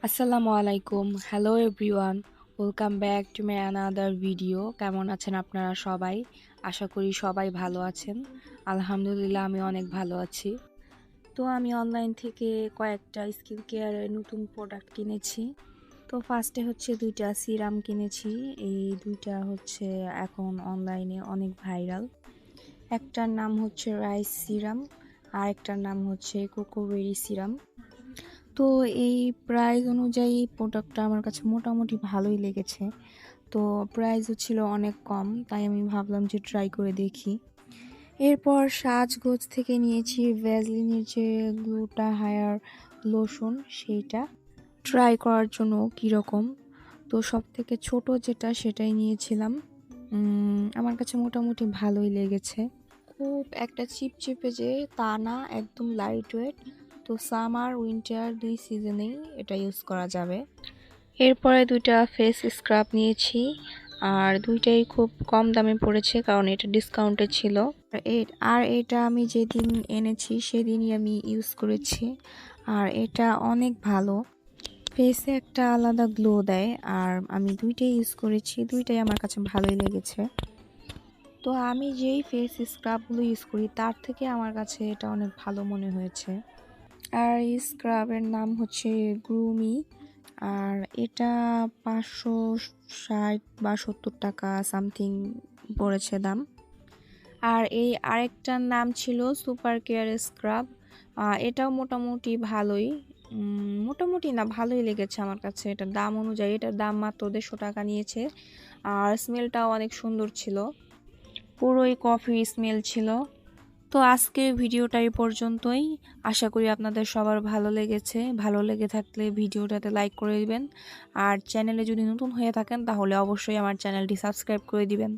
আসসালামু আলাইকুম। Hello everyone. Welcome back to my another video. কেমন আছেন আপনারা সবাই? আশা করি সবাই ভালো আছেন। আলহামদুলিল্লাহ আমি অনেক ভালো আছি। তো আমি অনলাইন থেকে কয়েকটা স্কিন কেয়ারের নতুন প্রোডাক্ট কিনেছি। তো ফার্স্টে হচ্ছে ২টা সিরাম কিনেছি। এই ২টা হচ্ছে এখন অনলাইনে অনেক ভাইরাল। একটার নাম হচ্ছে রাইস সিরাম, আরেকটার নাম হচ্ছে কোকোবেরি সিরাম। তো এই প্রাইস অনুযায়ী প্রোডাক্টটা আমার কাছে মোটামুটি ভালোই লেগেছে। তো প্রাইসও ছিল অনেক কম, তাই আমি ভাবলাম যে ট্রাই করে দেখি। এরপর সাজগোজ থেকে নিয়েছি ভ্যাসলিনের যে গ্লুটা হায়ার লোশন, সেইটা ট্রাই করার জন্য কীরকম। তো সব থেকে ছোট যেটা সেটাই নিয়েছিলাম। আমার কাছে মোটামুটি ভালোই লেগেছে। খুব একটা চিপচিপে যে তা না, একদম লাইট ওয়েট। তো সামার উইন্টার ২ সিজনেই এটা ইউজ করা যাবে। এরপরে ২টা ফেস স্ক্রাব নিয়েছি, আর ২টাই খুব কম দামে পড়েছে কারণ এটা ডিসকাউন্টে ছিল। আর এটা আমি যেদিন এনেছি সেদিনই আমি ইউজ করেছি, আর এটা অনেক ভালো। ফেসে একটা আলাদা গ্লো দেয়, আর আমি ২টাই ইউজ করেছি, ২টাই আমার কাছে ভালোই লেগেছে। তো আমি যেই ফেস স্ক্রাবগুলো ইউজ করি তার থেকে আমার কাছে এটা অনেক ভালো মনে হয়েছে। আর এই স্ক্রাবের নাম হচ্ছে গ্রুমি, আর এটা ৫৬০ বা ৭০ টাকা সামথিং পড়েছে দাম। আর এই আরেকটার নাম ছিল সুপার কেয়ার স্ক্রাব। এটাও মোটামুটি ভালোই, মোটামুটি না ভালোই লেগেছে আমার কাছে। এটার দাম অনুযায়ী এটার দাম মাত্র ১৫০ টাকা নিয়েছে, আর স্মেলটাও অনেক সুন্দর ছিল, পুরোই কফি স্মেল ছিল। তো আজকের ভিডিওটা এই পর্যন্তই। আশা করি আপনাদের সবার ভালো লেগেছে। ভালো লেগে থাকলে ভিডিওটাতে লাইক করে দিবেন, আর চ্যানেলে যদি নতুন হয়ে থাকেন তাহলে অবশ্যই আমার চ্যানেলটি সাবস্ক্রাইব করে দিবেন।